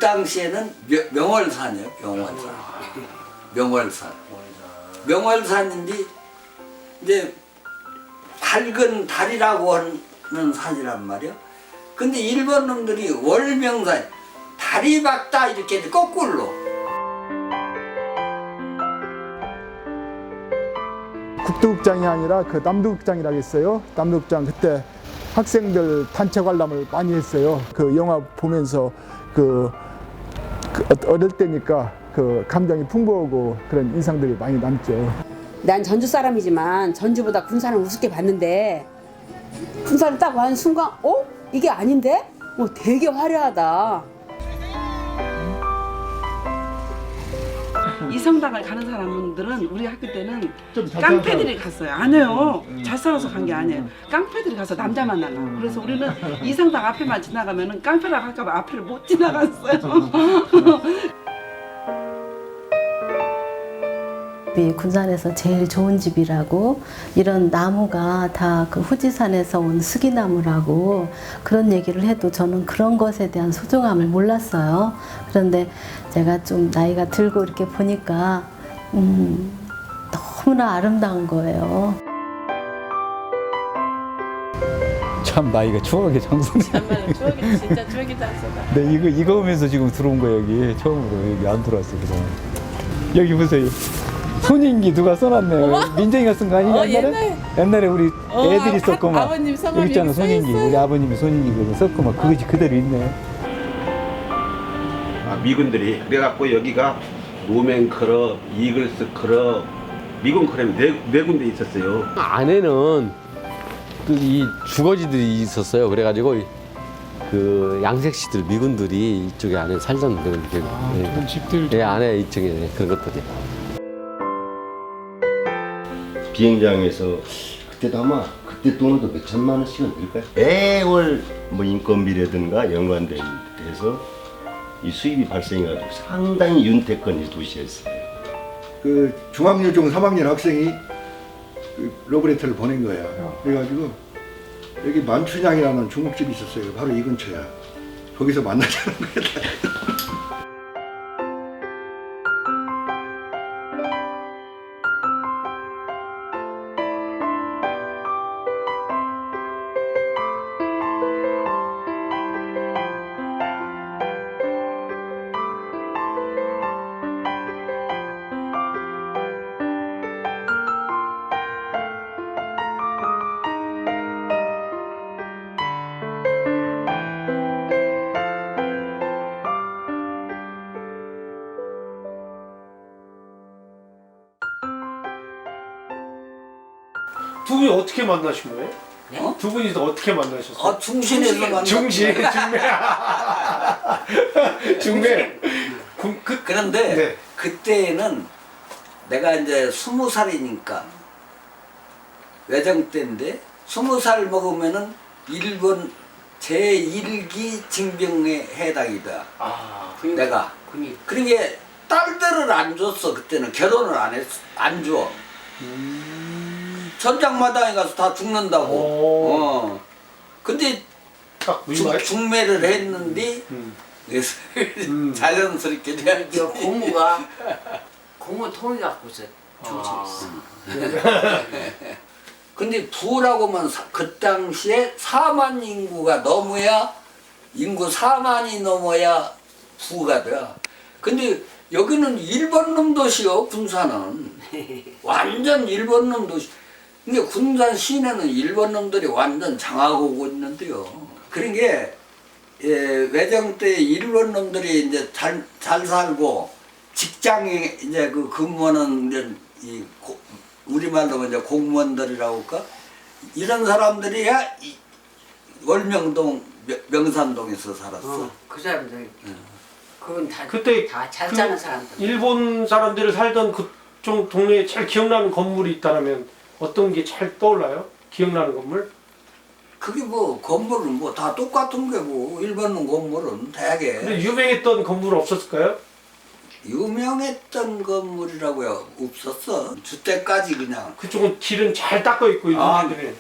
당시에는 명월산이에요. 명월산. 명월산. 명월산인데 이제 밝은 달이라고 하는 산이란 말이야. 근데 일본 놈들이 월명산 달이 밝다 이렇게 거꾸로. 국도극장이 아니라 그 남도극장이라고 했어요. 남도극장 그때 학생들 단체 관람을 많이 했어요. 그 영화 보면서 어릴 때니까 그 감정이 풍부하고 그런 인상들이 많이 남죠. 난 전주 사람이지만 전주보다 군산을 우습게 봤는데 군산을 딱 와 순간 이게 아닌데? 되게 화려하다. 이성당을 가는 사람들은 우리 학교 때는 깡패들이 갔어요. 안 해요. 잘 살아서 간 게 아니에요. 깡패들이 가서 남자 만나려고. 그래서 우리는 이성당 앞에만 지나가면은 깡패라고 할까봐 앞에를 못 지나갔어요. 군산에서 제일 좋은 집이라고, 이런 나무가 다 그 후지산에서 온 스기나무라고 그런 얘기를 해도 저는 그런 것에 대한 소중함을 몰랐어요. 그런데 제가 좀 나이가 들고 이렇게 보니까 너무나 아름다운 거예요. 참 나이가 추억의 장소네. 정말 추억이 진짜 추억이다. 네, 이거 오면서 지금 들어온 거예요. 여기 처음으로 여기 안 들어왔어요. 그동안. 여기 보세요. 손인기 누가 써놨네요. 민정이가 쓴 거 아니냐? 옛날에 우리 애들이 썼구만. 아버님 성함이 여기 있잖아, 여기 손인기. 써있어요. 우리 아버님이 손인기 썼구만. 그것이 그대로 있네. 미군들이 그래갖고 여기가 노맨클럽, 이글스클럽, 미군 클럽이 네 군데 있었어요. 안에는 이 주거지들이 있었어요. 그래가지고 그 양색시들 미군들이 이쪽에 안에 살던 그런 그런 집들. 예, 안에 이쪽에 그런 것들이. 비행장에서 그때도 아마 그때 돈으로 몇 천만 원씩은 들까요? 매월 뭐 인건비라든가 연관돼서 이 수입이 발생해가지고 상당히 윤택한 도시였어요. 그 중학여중 3학년 학생이 그 러브레터를 보낸 거야. 그래가지고 여기 만춘향이라는 중국집이 있었어요. 바로 이 근처야. 거기서 만나자는 거야. 두 분이 어떻게 만나신 거예요? 네? 두 분이서 어떻게 만나셨어요? 중신에서 만났. 중매. 중매. 그런데 네. 그때는 내가 이제 20살이니까 외정 때인데 20살 먹으면은 일본 제1기 징병에 해당이 돼. 내가. 그러니까 딸들을 안 줬어. 그때는 결혼을 안 줘. 전장마당에 가서 다 죽는다고. 근데 중매를 했는데 자연스럽게 돼야지. 고무 통을 갖고서 조심했어. 근데 부라고만 그 당시에 4만 인구가 넘어야 인구 4만이 넘어야 부가 돼. 근데 여기는 일본 놈 도시요. 군산은 완전 일본 놈 도시. 근데 군산 시내는 일본 놈들이 완전 장하고 오고 있는데요. 그런 게 외정 때 일본 놈들이 이제 잘 살고 직장에 이제 그 근무하는 이제 우리말로 이제 공무원들이라고 할까? 이런 사람들이야 월명동 명산동에서 살았어. 그 사람들. 그건 다 그때 잘 사는 사람들. 일본 사람들이 살던 그쪽 동네에 제일 기억나는 건물이 있다면 어떤 게 잘 떠올라요? 기억나는 건물? 그게 뭐 건물은 뭐 다 똑같은 게 뭐 일본 건물은 대개. 근데 유명했던 건물 없었을까요? 유명했던 건물이라고요 없었어. 주택까지 그냥. 그쪽은 길은 잘 닦여 있고 있는데.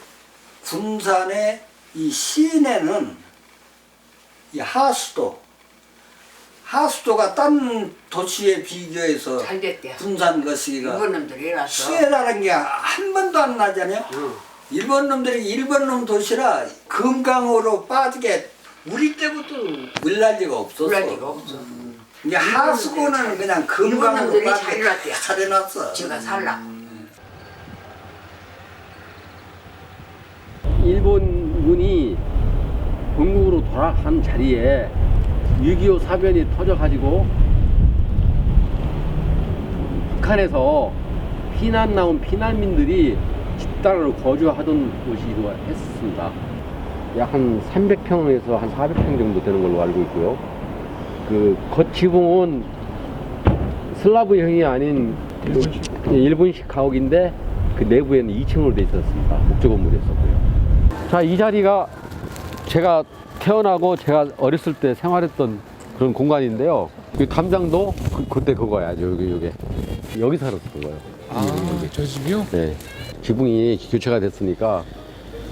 군산의 이 시내는 이 하수도 하수도가 딴 도시에 비교해서 잘 됐대. 군산 거시기가 일본 놈들이 왔어. 수해라는 게 한 번도 안 나잖아요. 일본 놈들이 일본 놈 도시라 금강으로 빠지게 우리 때부터 물날 리가 없었어. 물날 리가 없어. 이제 하수구는 그냥 금강으로 놈들이 빠지게 잘 놨대요. 잘 해놨어. 지가 살라. 일본군이 본국으로 돌아간 자리에 6.25 사변이 터져가지고 북한에서 피난 나온 피난민들이 집단으로 거주하던 곳이기도 했습니다. 약 한 300평에서 한 400평 정도 되는 걸로 알고 있고요. 그 겉지붕은 슬라브형이 아닌 일본식 가옥인데 그 내부에는 2층으로 돼 있었습니다. 목조 건물이었었고요. 자, 이 자리가 제가 태어나고 제가 어렸을 때 생활했던 그런 공간인데요. 이 담장도 그때 그거야. 요게 여기 살았던 거예요. 저 집이요? 네. 지붕이 교체가 됐으니까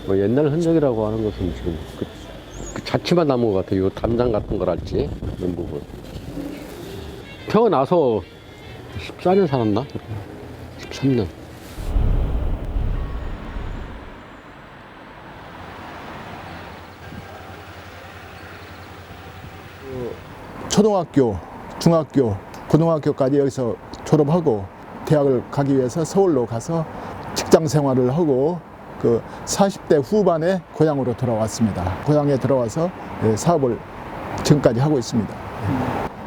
뭐 옛날 흔적이라고 하는 것은 지금 그 자취만 남은 것 같아요. 이 담장 같은 거랄지 이런 부분. 태어나서 14년 살았나? 13년. 초등학교, 중학교, 고등학교까지 여기서 졸업하고 대학을 가기 위해서 서울로 가서 직장 생활을 하고 그 40대 후반에 고향으로 돌아왔습니다. 고향에 들어와서 사업을 지금까지 하고 있습니다.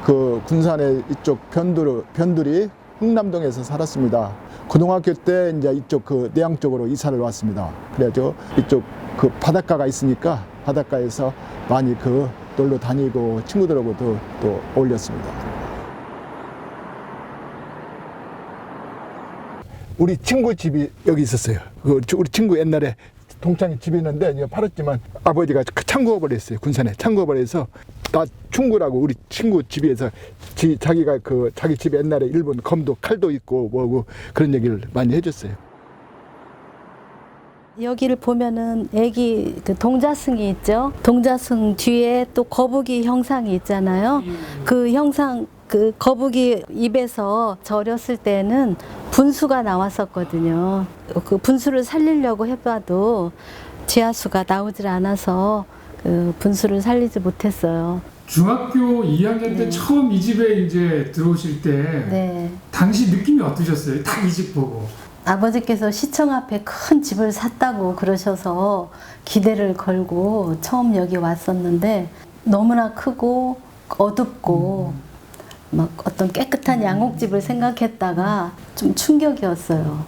그 군산의 이쪽 변두리 흥남동에서 살았습니다. 고등학교 때 이제 이쪽 그 내양 쪽으로 이사를 왔습니다. 그래가지고 이쪽 그 바닷가가 있으니까 바닷가에서 많이 그 놀러 다니고 친구들하고도 또 어울렸습니다. 우리 친구 집이 여기 있었어요. 우리 친구 옛날에 동창이 집이 있는데 이제 팔았지만 아버지가 창구업을 했어요. 군산에 창구업을 해서 나 충구라고 우리 친구 집에서 자기가 그 자기 집에 옛날에 일본 검도 칼도 있고 뭐고 그런 얘기를 많이 해줬어요. 여기를 보면은 애기 그 동자승이 있죠. 동자승 뒤에 또 거북이 형상이 있잖아요. 그 형상 그 거북이 입에서 저 어렸을 때는 분수가 나왔었거든요. 그 분수를 살리려고 해봐도 지하수가 나오질 않아서 그 분수를 살리지 못했어요. 중학교 2학년 때 처음 이 집에 이제 들어오실 때 당시 느낌이 어떠셨어요? 딱 이 집 보고. 아버지께서 시청 앞에 큰 집을 샀다고 그러셔서 기대를 걸고 처음 여기 왔었는데 너무나 크고 어둡고 막 어떤 깨끗한 양옥집을 생각했다가 좀 충격이었어요.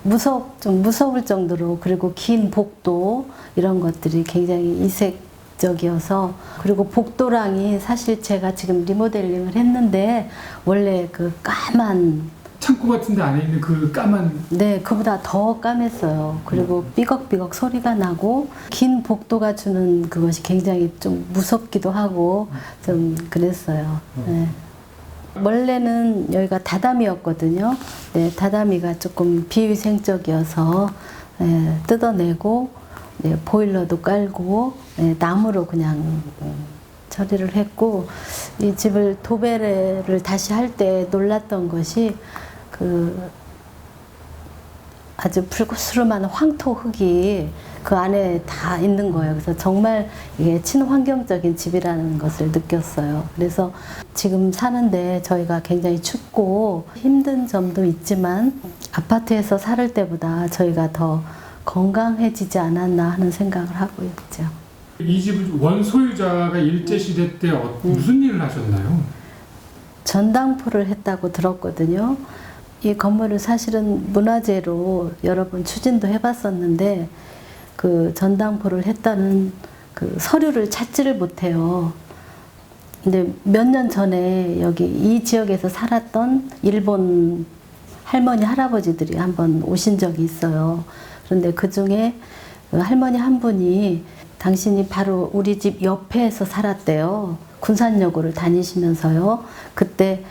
좀 무서울 정도로. 그리고 긴 복도 이런 것들이 굉장히 이색적이어서, 그리고 복도랑이 사실 제가 지금 리모델링을 했는데 원래 그 까만 창고 같은 데 안에 있는 그 까만. 네, 그보다 더 까맸어요. 그리고 삐걱삐걱 소리가 나고 긴 복도가 주는 그것이 굉장히 좀 무섭기도 하고 좀 그랬어요. 네. 원래는 여기가 다다미였거든요. 네, 다다미가 조금 비위생적이어서 뜯어내고 보일러도 깔고 나무로 그냥 처리를 했고, 이 집을 도배를 다시 할 때 놀랐던 것이 그 아주 불구스름한 황토 흙이 그 안에 다 있는 거예요. 그래서 정말 이게 친환경적인 집이라는 것을 느꼈어요. 그래서 지금 사는데 저희가 굉장히 춥고 힘든 점도 있지만 아파트에서 살 때보다 저희가 더 건강해지지 않았나 하는 생각을 하고 있죠. 이 집을 원소유자가 일제시대 때 무슨 일을 하셨나요? 전당포를 했다고 들었거든요. 이 건물을 사실은 문화재로 여러 번 추진도 해봤었는데 그 전당포를 했다는 그 서류를 찾지를 못해요. 근데 몇 년 전에 여기 이 지역에서 살았던 일본 할머니 할아버지들이 한번 오신 적이 있어요. 그런데 그 중에 할머니 한 분이 당신이 바로 우리 집 옆에서 살았대요. 군산여고를 다니시면서요. 그때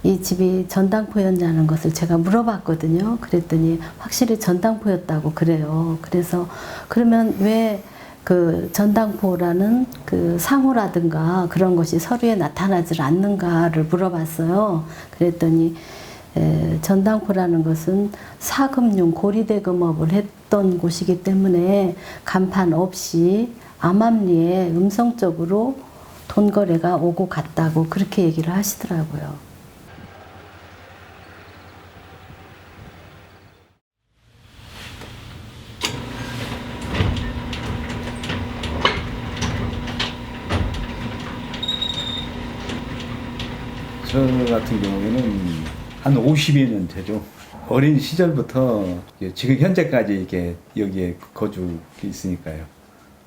이 집이 전당포였냐는 것을 제가 물어봤거든요. 그랬더니 확실히 전당포였다고 그래요. 그래서 그러면 왜 그 전당포라는 그 상호라든가 그런 것이 서류에 나타나질 않는가를 물어봤어요. 그랬더니 전당포라는 것은 사금융 고리대금업을 했던 곳이기 때문에 간판 없이 암암리에 음성적으로 돈 거래가 오고 갔다고 그렇게 얘기를 하시더라고요. 저 같은 경우에는 한 50여 년 되죠. 어린 시절부터 지금 현재까지 이렇게 여기에 거주 있으니까요.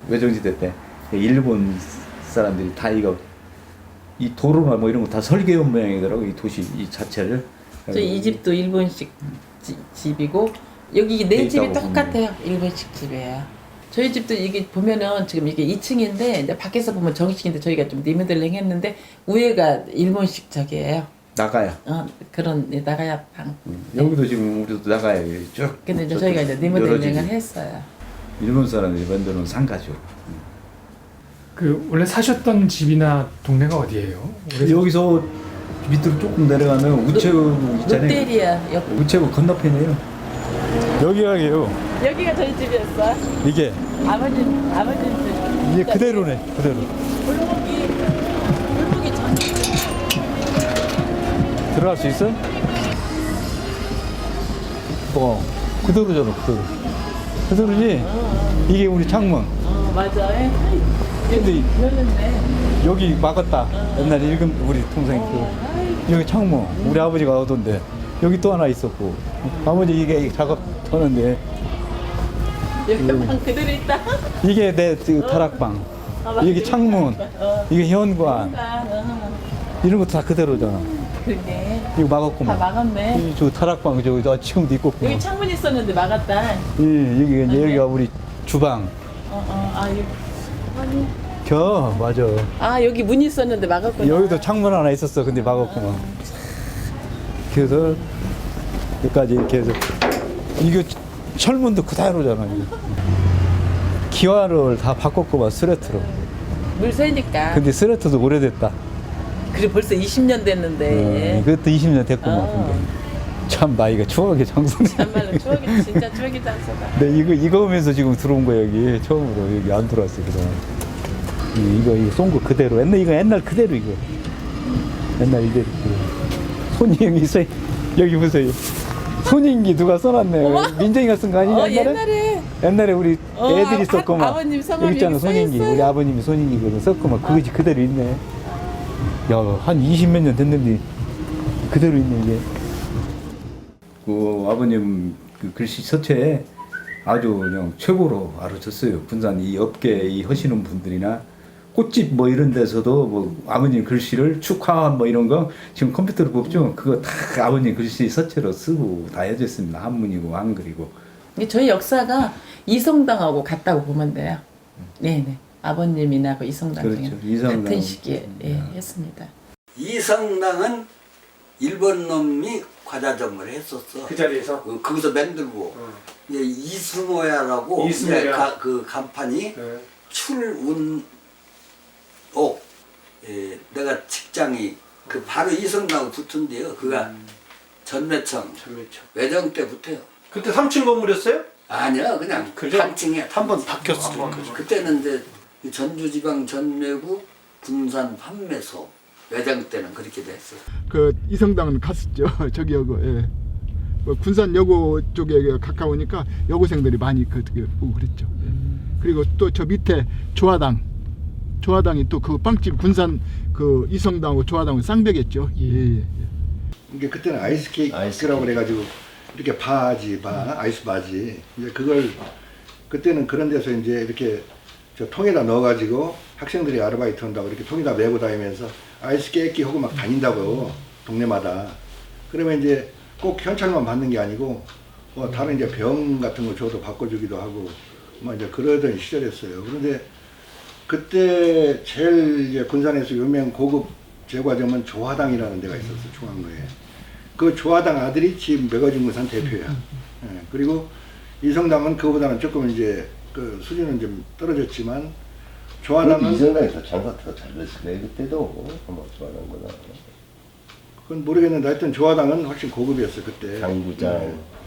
외정시대 때 일본 사람들이 다 이거 이 도로나 뭐 이런 거 다 설계한 모양이더라고, 이 도시 이 자체를. 이 집도 일본식 집이고 여기 내 집이 똑같아요. 일본식 집이에요. 저희 집도 이게 보면은 지금 이게 2층인데 이제 밖에서 보면 정식인데 저희가 좀 리모델링 했는데 위에가 일본식 저기예요. 나가야. 그런 나가야 방. 여기도 지금 우리도 나가야 쭉. 근데 이제 저희가 이제 리모델링을 했어요. 일본 사람들이 만드는 상가죠. 그 원래 사셨던 집이나 동네가 어디예요? 여기서 밑으로 조금 내려가면 우체국 있잖아요. 롯데리아 옆. 우체국 건너편이에요. 여기가요. 여기가 저희 집이었어. 이게 아버님 집. 이게 그대로네, 그대로. 골목이 전. 들어갈 수 있어? 그대로잖아, 그대로. 그대로지? 이게 우리 창문. 맞아. 근데 열렸네. 여기 막았다. 옛날에 읽은 우리 동생이 여기 창문. 우리 아버지가 하던데 여기 또 하나 있었고. 아버지 이게 작업하는데 여기 방 그대로 있다. 이게 내 다락방. 이게 창문. 이게 현관. 이런 것도 다 그대로잖아. 그러게. 이거 막았구만. 다 막았네. 저 다락방 저 지금도 있고. 여기 창문 있었는데 막았다. 예, 여기 이제 여기가 우리 주방. 여기. 아니. 맞아. 여기 문 있었는데 막았구나. 여기도 창문 하나 있었어. 근데 막았구만. 그래서 여기까지 이렇게 해서 이거 철문도 그대로잖아. 이거. 기와를 다 바꿨구만, 스레트로. 물 새니까. 근데 스레트도 오래됐다. 그래 벌써 20년 됐는데. 그것도 20년 됐구만. 근데. 참 나이가 추억의 장소네. 참말로 추억이 진짜 추억의 장소다. 네, 이거 오면서 지금 들어온 거야, 여기. 처음으로 여기 안 들어왔어, 그동안. 이거 쏜 거 그대로. 이거 옛날 그대로 이거. 옛날 이대로. 손님이 있어요. 여기 보세요. 손인기 누가 써놨네요. 민정이가 쓴 거 아니냐, 옛날에? 옛날에 우리 애들이 썼구만. 아버님 성함이 여기 있잖아, 손인기. 우리 아버님이 손인기거든. 썼구만. 그것이 그대로 있네. 야, 한 20몇 년 됐는데 그대로 있네, 이게. 그 아버님 그 글씨 서체에 아주 그냥 최고로 알아줬어요. 군산 이 업계 이 하시는 분들이나 꽃집 뭐 이런 데서도 뭐 아버님 글씨를 축하한 뭐 이런 거 지금 컴퓨터로 뽑죠. 그거 다 아버님 글씨 서체로 쓰고 다 해줬습니다. 한문이고 한글이고. 저희 역사가 이성당하고 같다고 보면 돼요. 네네. 아버님이나 그 이성당 그렇죠. 이성당. 같은 시기에 했습니다. 이성당은 일본 놈이 과자점을 했었어. 그 자리에서? 거기서 만들고 이제 이스모야라고 이스모야. 그 간판이 출운옥 내가 직장이 그 바로 이성당 붙은데요. 그가 전매청 외정 때부터요. 그때 3층 건물이었어요? 아니야, 그냥 그죠? 단층에 한번 바뀌었어요. 그때는 이제 전주지방 전매구 군산 판매소 외장 때는 그렇게 됐어요. 그 이성당은 갔었죠. 저기 여고. 예. 뭐 군산 여고 쪽에 가까우니까 여고생들이 많이 보고 그랬죠. 예. 그리고 또 저 밑에 조화당이 또 그 빵집 군산 그 이성당하고 조화당은 쌍벽했죠. 예. 이게 그때는 아이스케이크라고 그래가지고 이렇게 아이스 바지. 이제 그걸 그때는 그런 데서 이제 이렇게 저 통에다 넣어가지고 학생들이 아르바이트 한다고 이렇게 통에다 메고 다니면서 아이스케이크 하고 막 다닌다고 동네마다. 그러면 이제 꼭 현찰만 받는 게 아니고 뭐 다른 이제 병 같은 거 줘도 바꿔주기도 하고 뭐 이제 그러던 시절이었어요. 그런데 그때 제일 이제 군산에서 유명 고급 제과점은 조화당이라는 데가 있었어, 중앙로에. 그 조화당 아들이 지금 매거진 군산 대표야. 예, 그리고 이성당은 그거보다는 조금 이제 그 수준은 좀 떨어졌지만 그래도 조화당은 이성당이 더 장사가 잘 됐을 거예요. 그때도 아마 조화당보다. 그건 모르겠는데 하여튼 조화당은 훨씬 고급이었어 그때. 당구장.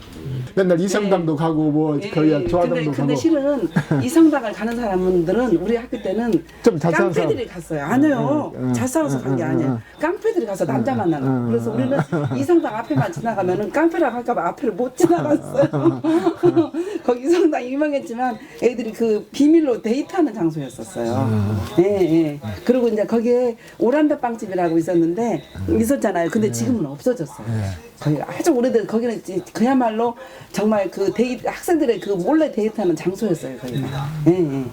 맨날 이성당도 가고 뭐 거기 조화당도 근데 가고. 실은 이성당을 가는 사람들은 우리 학교 때는 좀 잘 사는 사람. 깡패들이 갔어요. 아니에요. 잘 싸워서 간 게 아니에요. 깡패들이 가서 남자 만나러. 그래서 우리는 이성당 앞에만 지나가면은 깡패라고 할까봐 앞에를 못 지나갔어요. 거기 이성당 유명했지만 애들이 그 비밀로 데이트하는 장소였었어요. 예, 예. 그리고 이제 거기에 오란다 빵집이라고 있었는데 있었잖아요. 근데 지금은 없어졌어요. 거기 아주 오래된 거기는 그야말로 정말 그 데이트 학생들의 그 몰래 데이트하는 장소였어요. 거기가. 예, 예.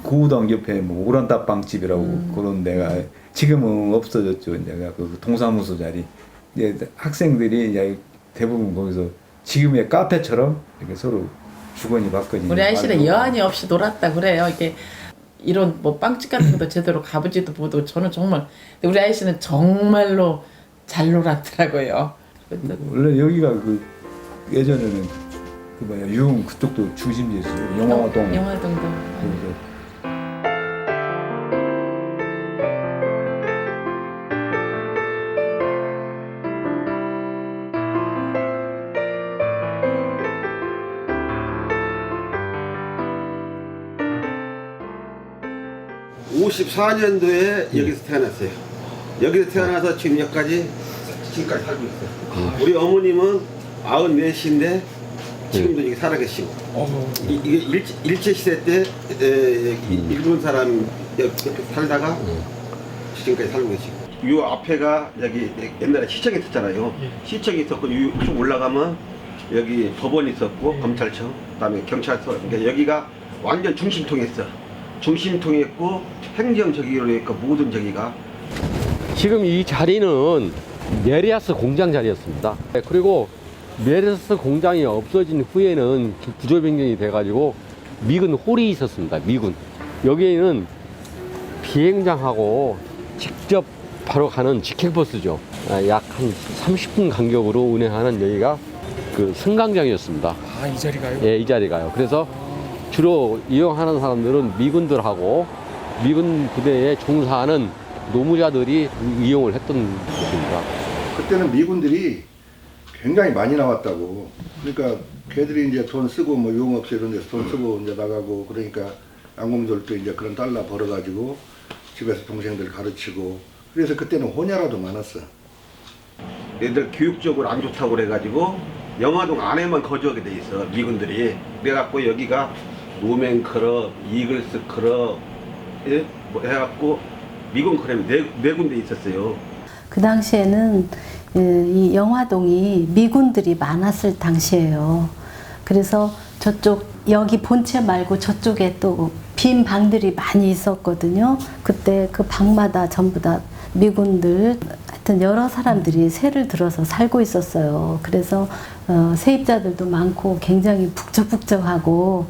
구우당 옆에 뭐 오란다빵집이라고 그런 데가 지금은 없어졌죠. 내가 그 동사무소 자리. 이제 학생들이 이제 대부분 거기서 지금의 카페처럼 이렇게 서로 주거니 받거니. 우리 아이씨는 여한이 없이 놀았다 그래요. 이게 이런 뭐 빵집 같은 것도 제대로 가보지도 못하고 저는 정말 우리 아이씨는 정말로 잘 놀았더라고요. 원래 여기가 그 예전에는 그 뭐야 유흥 그쪽도 중심지였어요. 영화동. 영화동도. 그래서 (54년도에) 여기서 태어났어요. 여기서 태어나서 지금 여기까지 살고 있어요. 우리 어머님은 94인데 지금도 여기 살아계시고 이게 일제시대 때 일본 사람 여기 살다가 지금까지 살고 계시고 요 앞에가 여기 옛날에 시청이 있었잖아요. 시청이 있었고 쭉 올라가면 여기 법원이 있었고 검찰청 그다음에 경찰서 그러니까 여기가 완전 중심통했어. 중심통했고 행정적으로 했고 모든 저기가 지금 이 자리는 메리아스 공장 자리였습니다. 그리고 메리아스 공장이 없어진 후에는 구조 변경이 돼가지고 미군 홀이 있었습니다. 미군. 여기에는 비행장하고 직접 바로 가는 직행버스죠. 약 한 30분 간격으로 운행하는 여기가 그 승강장이었습니다. 아, 이 자리가요? 예, 이 자리가요. 그래서 주로 이용하는 사람들은 미군들하고 미군 부대에 종사하는 노무자들이 이용을 했던 곳입니다. 그때는 미군들이 굉장히 많이 나왔다고. 그러니까 걔들이 이제 돈 쓰고 뭐 유흥업소 이런 데서 돈 쓰고 이제 나가고 그러니까 양공들도 이제 그런 달러 벌어가지고 집에서 동생들 가르치고 그래서 그때는 호냐라도 많았어. 얘들 교육적으로 안 좋다고 그래가지고 영화동 안에만 거주하게 돼 있어 미군들이. 그래갖고 여기가 노맨클럽, 이글스클럽 뭐 해갖고 미군 클럽이 네 군데 있었어요. 그 당시에는 이 영화동이 미군들이 많았을 당시예요. 그래서 저쪽 여기 본체 말고 저쪽에 또 빈 방들이 많이 있었거든요. 그때 그 방마다 전부 다 미군들 하여튼 여러 사람들이 새를 들어서 살고 있었어요. 그래서 세입자들도 많고 굉장히 북적북적하고.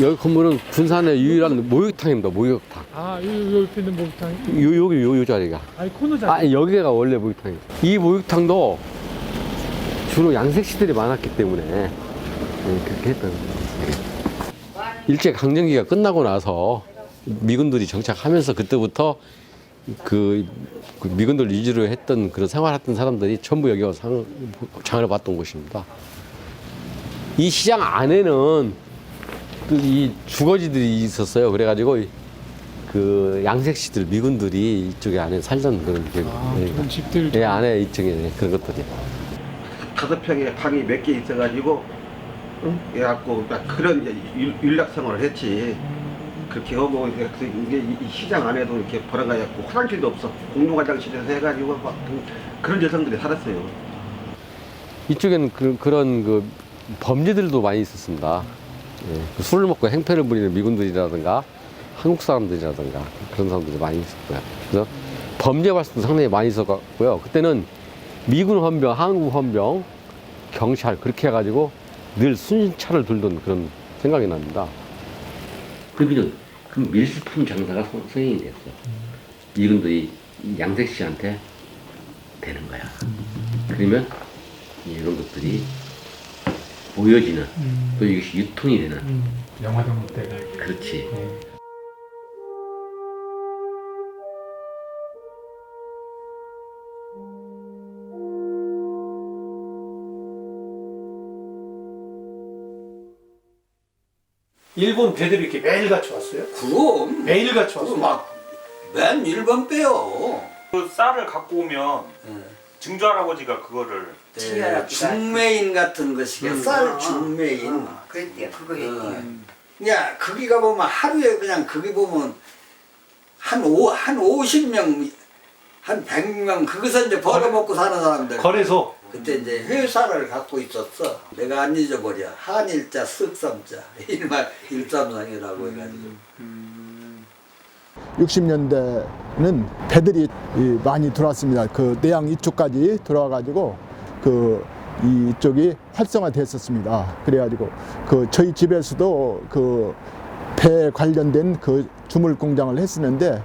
여기 건물은 군산의 유일한 목욕탕입니다. 목욕탕. 아, 여기 옆에 있는 목욕탕이? 여기 요 자리가. 아니, 코너 자리. 아, 여기가 원래 목욕탕이에요. 이 목욕탕도 주로 양색시들이 많았기 때문에 그렇게 했던 거예요. 일제 강점기가 끝나고 나서 미군들이 정착하면서 그때부터 그 미군들 위주로 했던 그런 생활했던 사람들이 전부 여기 와서 장을 봤던 곳입니다. 이 시장 안에는 이 주거지들이 있었어요. 그래가지고 그 양색시들 미군들이 이쪽에 안에 살던 그런 그런 집들. 예, 안에 2층에 그런 것들이. 5평에 방이 몇 개 있어가지고 그래갖고 그런 윤락생활을 했지. 그렇게 하고 이게 이 시장 안에도 이렇게 벌어가지고 화장실도 없어. 공용 화장실에서 해가지고 막 그런 여성들이 살았어요. 이쪽에는 그런 그 범죄들도 많이 있었습니다. 예, 술을 먹고 행패를 부리는 미군들이라든가 한국 사람들이라든가 그런 사람들이 많이 있었고요. 그래서 범죄 발생도 상당히 많이 있었고요. 그때는 미군 헌병, 한국 헌병, 경찰 그렇게 해가지고 늘 순찰을 돌던 그런 생각이 납니다. 그러면 그 밀수품 장사가 성행이 됐어. 미군들이 양색 씨한테 되는 거야. 그러면 이런 것들이 보여지는 또 이것이 유통이 되는 영화동 때가 그렇지. 일본 배들이 이렇게 매일같이 왔어요? 그럼 매일같이 왔어요? 막맨 일본 빼요. 그 쌀을 갖고 오면 증조 할아버지가 그거를 중매인 같은 것이게 쌀 중매인. 그랬대요. 그거 했대요. 야 거기 가보면 하루에 그냥 거기 보면 한 50명 한 100명 거기서 이제 벌어먹고 사는 사람들. 거래소. 그때 이제 회사를 갖고 있었어. 내가 안 잊어버려. 한일자 쓱삼자 일삼상이라고 해가지고. 60년대는 배들이 많이 들어왔습니다. 그 내양 이쪽까지 들어와가지고 그 이쪽이 활성화됐었습니다. 그래가지고 그 저희 집에서도 그 배 관련된 그 주물 공장을 했었는데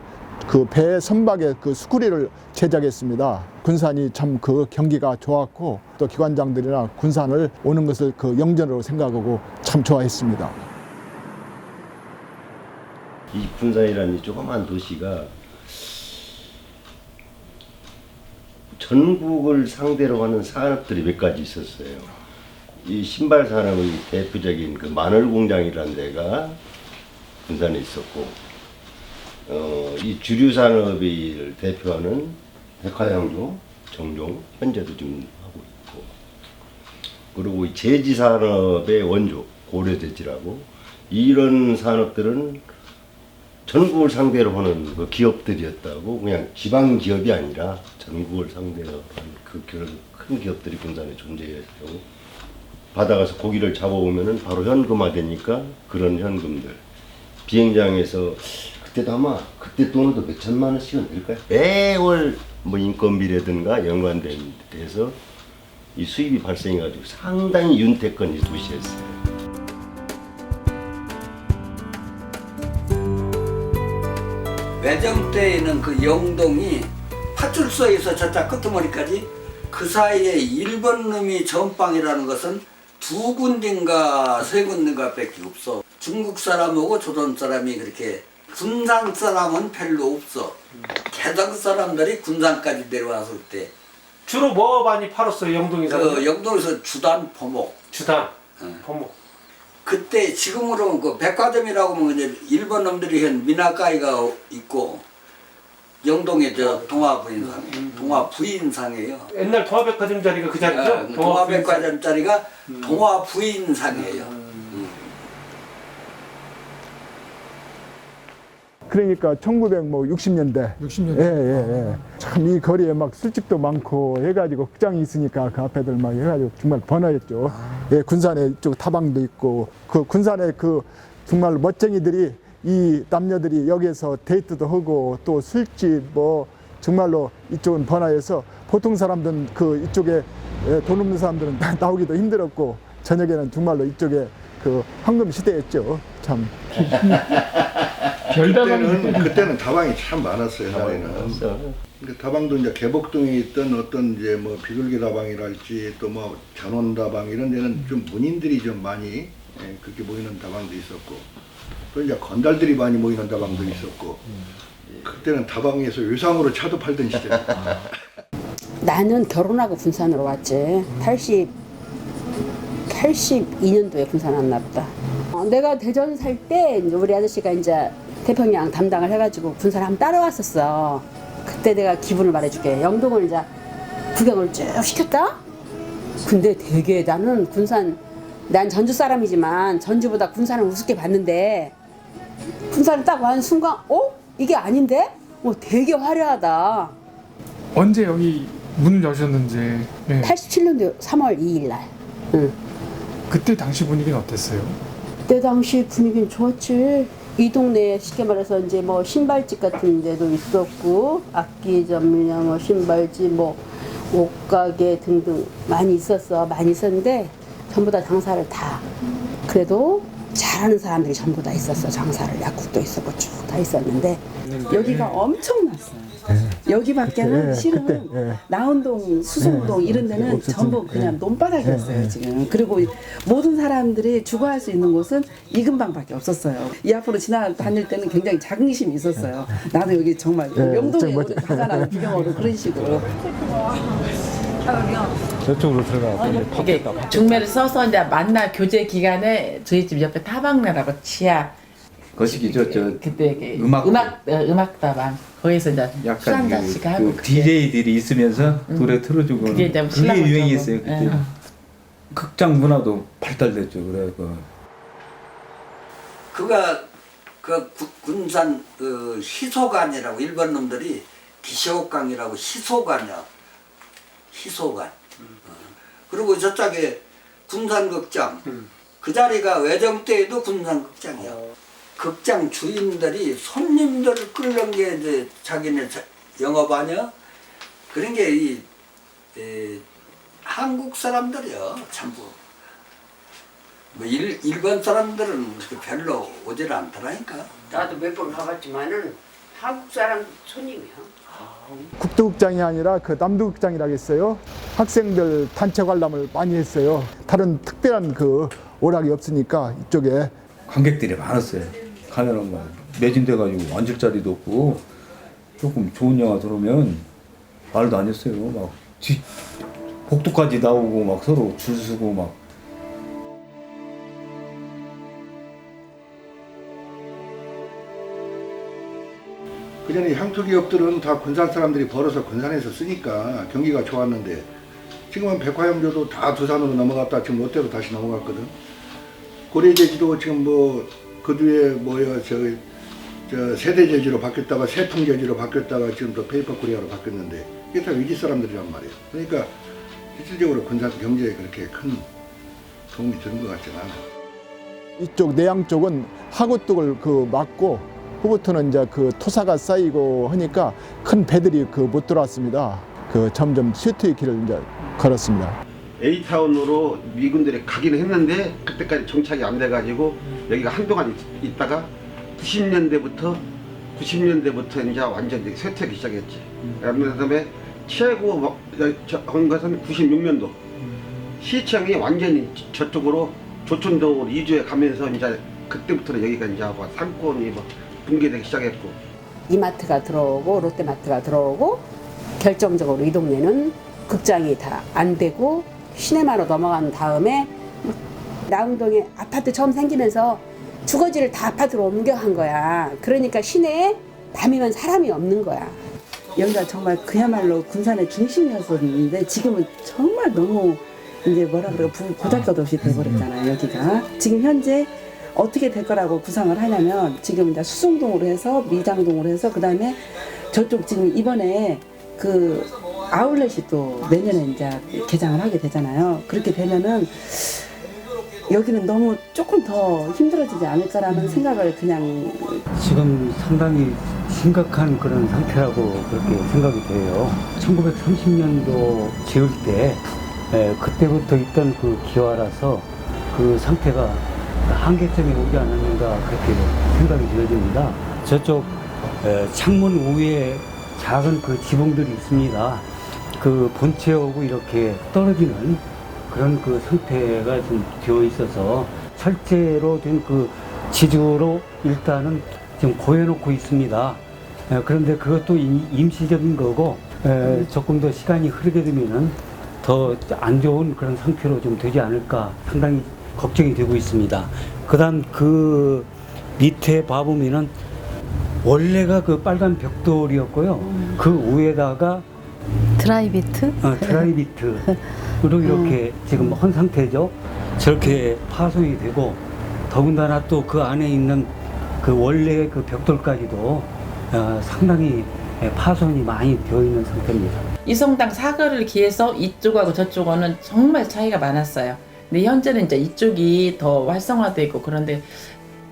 그 배 선박에 그 수구리를 제작했습니다. 군산이 참 그 경기가 좋았고 또 기관장들이나 군산을 오는 것을 그 영전으로 생각하고 참 좋아했습니다. 이 군산이라는 이 조그만 도시가 전국을 상대로 하는 산업들이 몇 가지 있었어요. 이 신발 산업의 대표적인 그 마늘 공장이라는 데가 군산에 있었고, 이 주류 산업을 대표하는 백화양조, 정종, 현재도 좀 하고 있고, 그리고 이 제지 산업의 원조, 고려제지라고 이런 산업들은 전국을 상대로 하는 그 기업들이었다고. 그냥 지방 기업이 아니라 전국을 상대로 하는 그 큰 기업들이 군산에 존재했고, 바다가서 고기를 잡아오면은 바로 현금화되니까 그런 현금들, 비행장에서 그때도 아마 그때 돈으로 몇 천만 원씩은 될까요? 매월 뭐 인건비라든가 연관된 데서 이 수입이 발생해가지고 상당히 윤택한 이 도시였어요. 외정 때에는 그 영동이 파출소에서 저쪽 끄트머리까지 그 사이에 일본 놈이 전방이라는 것은 두 군데인가 세 군데인가 밖에 없어. 중국 사람하고 조선 사람이 그렇게, 군산 사람은 별로 없어. 개성 사람들이 군산까지 내려왔을 때 주로 뭐 많이 팔았어요, 영동에서? 그 영동에서 주단 포목. 주단 포목. 그때 지금으로는 그 백화점이라고 하면 이제 일본 놈들이 한 미나카이가 있고, 영동에 저 동화부인상에 동화부인상이에요. 옛날 동화백화점 자리가 그 자리죠? 동화백화점 자리가 동화부인상이에요. 그러니까 1960년대. 예. 참 이 거리에 막 술집도 많고 해가지고 극장이 있으니까 그 앞에들 막 해가지고 정말 번화했죠. 예, 군산에 이쪽 타방도 있고, 그 군산에 그 정말 멋쟁이들이, 이 남녀들이 여기에서 데이트도 하고 또 술집 뭐 정말로 이쪽은 번화해서 보통 사람들은 그 이쪽에 돈 없는 사람들은 나오기도 힘들었고, 저녁에는 정말로 이쪽에 그 황금 시대였죠. 참. 그때는 다방이 참 많았어요. 다방에는. 그러니까 다방도 이제 개복동에 있던 어떤 이제 뭐 비둘기 다방이랄지 또 뭐 전원 다방 이런 데는 좀 문인들이 좀 많이 그렇게 모이는 다방도 있었고, 또 이제 건달들이 많이 모이는 다방도 있었고, 그때는 다방에서 외상으로 차도 팔던 시대. 나는 결혼하고 군산으로 왔지. 82년도에 군산 왔나 보다. 내가 대전 살 때 우리 아저씨가 이제 태평양 담당을 해가지고 군산 한번 따라왔었어. 그때 내가 기분을 말해줄게. 영동을 이제 구경을 쭉 시켰다? 근데 되게 나는 군산, 난 전주 사람이지만 전주보다 군산을 우습게 봤는데, 군산을 딱 와 순간 이게 아닌데? 되게 화려하다. 언제 여기 문을 여셨는지. 87년도 3월 2일 날. 응. 그때 당시 분위기는 어땠어요? 그때 당시 분위기는 좋았지. 이 동네에 쉽게 말해서 이제 뭐 신발집 같은 데도 있었고, 악기점이나 뭐 신발집, 뭐 옷가게 등등 많이 있었어. 많이 있었는데 전부 다 장사를 다. 그래도 잘하는 사람들이 전부 다 있었어. 장사를 약국도 있었고 쭉 다 있었는데 여기가 엄청났어요. 여기밖에는 실은 나운동, 수성동 이런 데는 전부 그냥 논바닥이었어요 지금. 그리고 모든 사람들이 주거할 수 있는 곳은 이 근방밖에 없었어요. 이 앞으로 다닐 때는 굉장히 자긍심이 있었어요. 나도 여기 정말 명동에 가잖아 구경으로 그런 식으로. 저쪽으로 들어가. 이게 중매를 써서 이제 만나 교제 기간에 저희 집 옆에 타박내라고 치아. 거시기 저 그때 음악 다방 거기서 이제 술 한 잔씩 하고 그 DJ들이 있으면서 노래 틀어주고 그게 이제 그게 유행했어요 그때. 극장 문화도 발달됐죠. 그래서 그가 군산 희소관이라고 일본 놈들이 기시옥강이라고 희소관이야. 희소관. 그리고 저쪽에 군산극장. 그 자리가 외정 때에도 군산극장이야. 극장 주인들이 손님들을 끌는 게 이제 자기네 영업하냐? 그런 게 한국 사람들이야 전부. 뭐 일본 사람들은 별로 오질 않더라니까. 나도 몇 번 가봤지만은 한국 사람 손님이야. 국도극장이 아니라 그 남도극장이라고 했어요. 학생들 단체 관람을 많이 했어요. 다른 특별한 그 오락이 없으니까 이쪽에 관객들이 많았어요. 가면은 막 매진돼가지고 앉을 자리도 없고 조금 좋은 영화 들어오면 말도 안 했어요. 막 복도까지 나오고 막 서로 줄 서고 막. 그전에 향토 기업들은 다 군산 사람들이 벌어서 군산에서 쓰니까 경기가 좋았는데 지금은 백화점도 다 두산으로 넘어갔다 지금 롯데로 다시 넘어갔거든. 고려제지도 지금 뭐 그 뒤에 저 세대제지로 바뀌었다가 세풍제지로 바뀌었다가 지금 또 페이퍼코리아로 바뀌었는데 이게 다 위지 사람들이란 말이에요. 그러니까 실질적으로 군산 경제에 그렇게 큰 도움이 되는 것 같지는 않아. 이쪽 내양 쪽은 하구뚝을 막고 후부터는 이제 그 토사가 쌓이고 하니까 큰 배들이 못 들어왔습니다. 점점 슈트의 길을 이제 걸었습니다. A타운으로 미군들이 가기는 했는데 그때까지 정착이 안 돼가지고 여기가 한동안 있다가 90년대부터 이제 완전히 쇠퇴하기 시작했지. 그다음에 최고 한 것은 96년도 시청이 완전히 저쪽으로 조촌동으로 이주해 가면서 이제 그때부터 여기가 이제 상권이 붕괴되기 시작했고. 이마트가 들어오고 롯데마트가 들어오고 결정적으로 이 동네는 극장이 다 안 되고 시네마로 넘어간 다음에 나운동에 아파트 처음 생기면서 주거지를 다 아파트로 옮겨간 거야. 그러니까 시내에 밤이면 사람이 없는 거야. 여기가 정말 그야말로 군산의 중심이었었는데 지금은 정말 너무 이제 보잘것 없이 돼버렸잖아요. 여기가 지금 현재 어떻게 될 거라고 구상을 하냐면 지금 이제 수성동으로 해서 미장동으로 해서 그 다음에 저쪽 지금 이번에 그 아울렛이 또 내년에 이제 개장을 하게 되잖아요. 그렇게 되면은 여기는 너무 조금 더 힘들어지지 않을까라는 생각을 그냥 지금 상당히 심각한 그런 상태라고 그렇게 생각이 돼요. 1930년도 지을 때 그때부터 있던 그 기와라서 그 상태가 한계점에 오지 않았는가 그렇게 생각이 들어집니다. 저쪽 창문 우에 작은 그 지붕들이 있습니다. 그 본체하고 이렇게 떨어지는 그런 그 상태가 좀 되어 있어서 철제로 된 그 지주로 일단은 지금 고여놓고 있습니다. 그런데 그것도 임시적인 거고 조금 더 시간이 흐르게 되면은 더 안 좋은 그런 상태로 좀 되지 않을까 상당히 걱정이 되고 있습니다. 그다음 그 밑에 봐보면은 원래가 그 빨간 벽돌이었고요. 그 위에다가 드라이비트? 드라이비트로 이렇게 지금 헌 상태죠. 저렇게 파손이 되고 더군다나 또 그 안에 있는 그 원래 그 벽돌까지도 상당히 파손이 많이 되어 있는 상태입니다. 이성당 사거리를 기해서 이쪽하고 저쪽하고는 정말 차이가 많았어요. 근데 현재는 이제 이쪽이 더 활성화되어 있고 그런데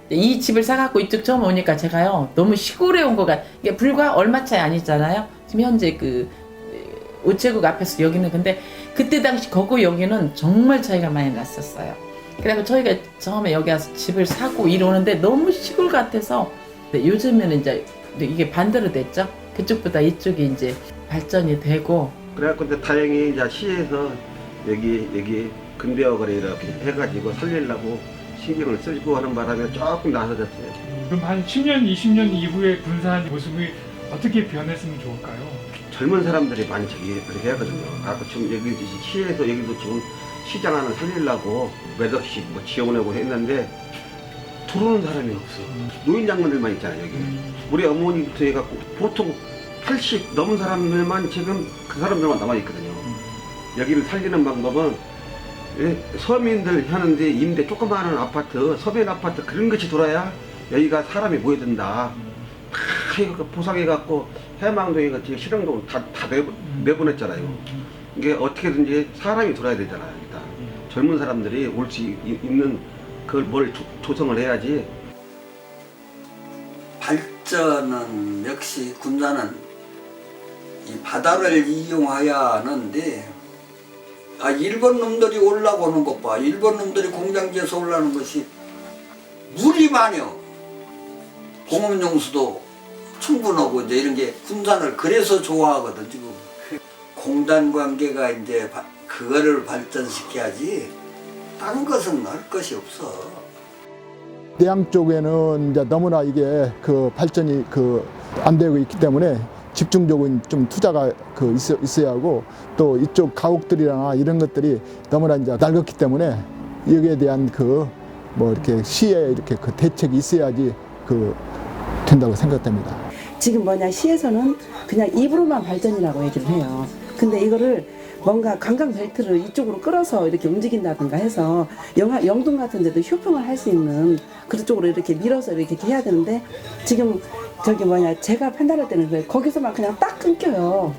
이 집을 사갖고 이쪽 처음 오니까 제가요 너무 시골에 온 것 같아요. 이게 불과 얼마 차이 아니잖아요. 지금 현재 그 우체국 앞에서 여기는 근데 그때 당시 거고 여기는 정말 차이가 많이 났었어요. 그래서 저희가 처음에 여기 와서 집을 사고 이러는데 너무 시골 같아서 요즘에는 이제 이게 반대로 됐죠. 그쪽보다 이쪽이 이제 발전이 되고. 그래갖고 근데 다행히 이제 시에서 여기 근대화 거리 이렇게 해가지고 살리려고 신경을 쓰고 하는 바람에 조금 나아졌어요. 그럼 한 10년, 20년 이후에 군산 모습이 어떻게 변했으면 좋을까요? 젊은 사람들이 많이 그렇게 하거든요. 아까 지금 여기 시에서 여기도 지금 시장 하나 살리려고 몇 억씩 뭐 지원하고 했는데 들어오는 사람이 없어. 노인 장군들만 있잖아요 여기. 우리 어머니부터 해갖고 보통 80 넘은 사람들만 지금 그 사람들만 남아 있거든요. 여기를 살리는 방법은 서민들 하는데 임대 조그마한 아파트, 서민 아파트 그런 것이 돌아야 여기가 사람이 모여든다. 다 보상해갖고 해망동에 같이 실흥동 다 내보냈잖아요. 이게 어떻게든지 사람이 돌아야 되잖아요. 일단 젊은 사람들이 올 수 있는 그걸 뭘 조성을 해야지. 발전은 역시 군산은 이 바다를 이용해야 하는데 일본 놈들이 올라오는 것 봐. 일본 놈들이 공장지에서 올라오는 것이 물이 많여. 공업용수도 충분하고 이제 이런 게 군산을 그래서 좋아하거든 지금. 공단 관계가 이제 그거를 발전시켜야지 딴 것은 할 것이 없어. 내양 쪽에는 이제 너무나 이게 그 발전이 안 되고 있기 때문에 집중적인 좀 투자가 있어야 하고 또 이쪽 가옥들이나 이런 것들이 너무나 이제 낡았기 때문에 여기에 대한 뭐 이렇게 시에 이렇게 대책이 있어야지 된다고 생각됩니다. 지금 시에서는 그냥 입으로만 발전이라고 얘기를 해요. 근데 이거를 뭔가 관광 벨트를 이쪽으로 끌어서 이렇게 움직인다든가 해서 영동 같은 데도 쇼핑을 할 수 있는 그쪽으로 이렇게 밀어서 이렇게 해야 되는데 지금 제가 판단할 때는 그래요. 거기서만 그냥 딱 끊겨요.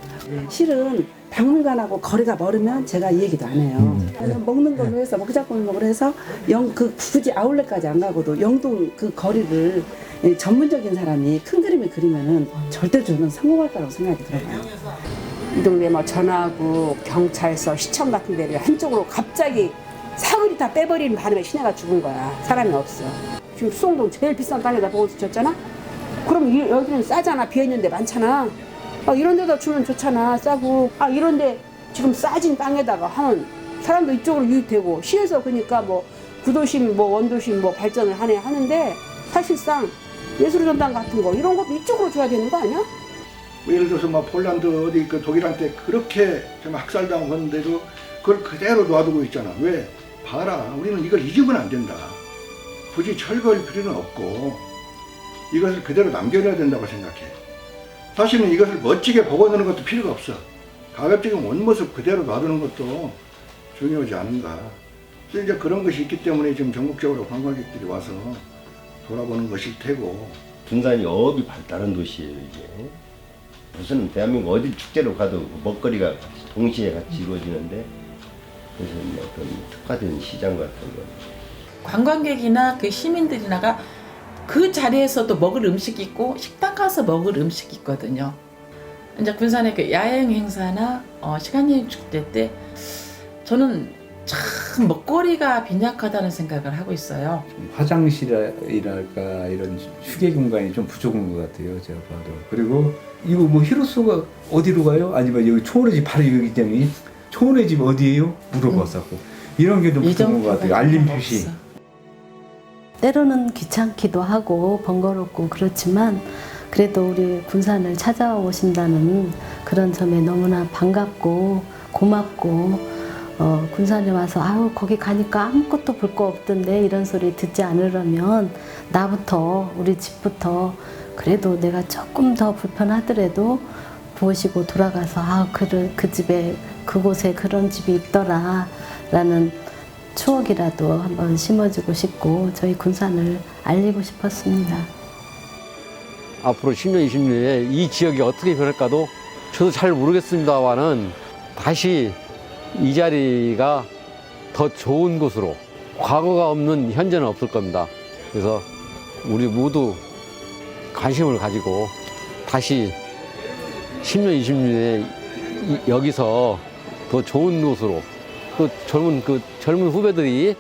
실은 박물관하고 거리가 멀으면 제가 이 얘기도 안 해요. 먹는 걸로 해서 먹자꾸먹으로 해서 굳이 아울렛까지 안 가고도 영동 그 거리를 전문적인 사람이 큰 그림을 그리면은 절대 저는 성공할 거라고 생각이 들어요. 이 동네 전화하고 경찰서, 시청 같은 데를 한쪽으로 갑자기 사거리 다 빼버리는 바람에 시내가 죽은 거야. 사람이 없어. 지금 수성동 제일 비싼 땅에다 보고 지쳤잖아? 그럼 여기는 싸잖아. 비어있는 데 많잖아. 이런 데다 주면 좋잖아. 싸고. 이런 데 지금 싸진 땅에다가 하면 사람도 이쪽으로 유입되고 시에서 그러니까 구도심, 원도심 발전을 하는데 사실상 예술의 전당 같은 거 이런 것도 이쪽으로 줘야 되는 거 아니야? 예를 들어서 폴란드 어디 독일한테 그렇게 정말 학살당하고 그러는데도 그걸 그대로 놔두고 있잖아. 왜? 봐라. 우리는 이걸 잊으면 안 된다. 굳이 철거할 필요는 없고 이것을 그대로 남겨둬야 된다고 생각해. 사실은 이것을 멋지게 복원하는 것도 필요가 없어. 가급적이면 원모습 그대로 놔두는 것도 중요하지 않은가. 그래서 이제 그런 것이 있기 때문에 지금 전국적으로 관광객들이 와서 돌아보는 것일 테고. 군산이 어업이 발달한 도시예요 이게. 무슨 대한민국 어디 축제로 가도 먹거리가 동시에 같이 이루어지는데 그래서 어떤 특화된 시장 같은 거. 관광객이나 시민들이나가 그 자리에서도 먹을 음식이 있고 식당 가서 먹을 음식이 있거든요. 이제 군산의 야영 행사나 시간여행 축제 때 저는 참 먹거리가 빈약하다는 생각을 하고 있어요. 화장실이랄까 이런 휴게 공간이 좀 부족한 것 같아요 제가 봐도. 그리고 이거 히로소가 어디로 가요? 아니면 여기 초원의 집 바로 여기 있잖아요. 초원의 집 어디예요? 물어봤었고 이런 게 좀 부족한 것 같아요. 알림 표시. 때로는 귀찮기도 하고 번거롭고 그렇지만 그래도 우리 군산을 찾아오신다는 그런 점에 너무나 반갑고 고맙고 군산에 와서 거기 가니까 아무것도 볼 거 없던데 이런 소리 듣지 않으려면 나부터 우리 집부터 그래도 내가 조금 더 불편하더라도 보시고 돌아가서 그 집에 그곳에 그런 집이 있더라 라는 추억이라도 한번 심어주고 싶고 저희 군산을 알리고 싶었습니다. 앞으로 10년, 20년에 이 지역이 어떻게 변할까도 저도 잘 모르겠습니다만은 다시 이 자리가 더 좋은 곳으로 과거가 없는 현재는 없을 겁니다. 그래서 우리 모두 관심을 가지고 다시 10년, 20년에 여기서 더 좋은 곳으로 또 젊은 후배들이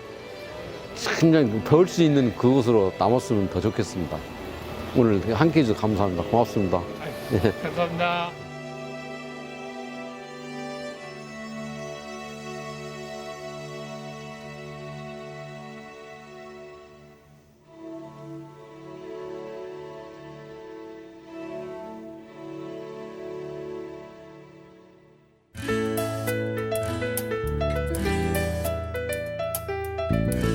굉장히 배울 수 있는 그곳으로 남았으면 더 좋겠습니다. 오늘 함께 해주셔서 감사합니다. 고맙습니다. 감사합니다. thank you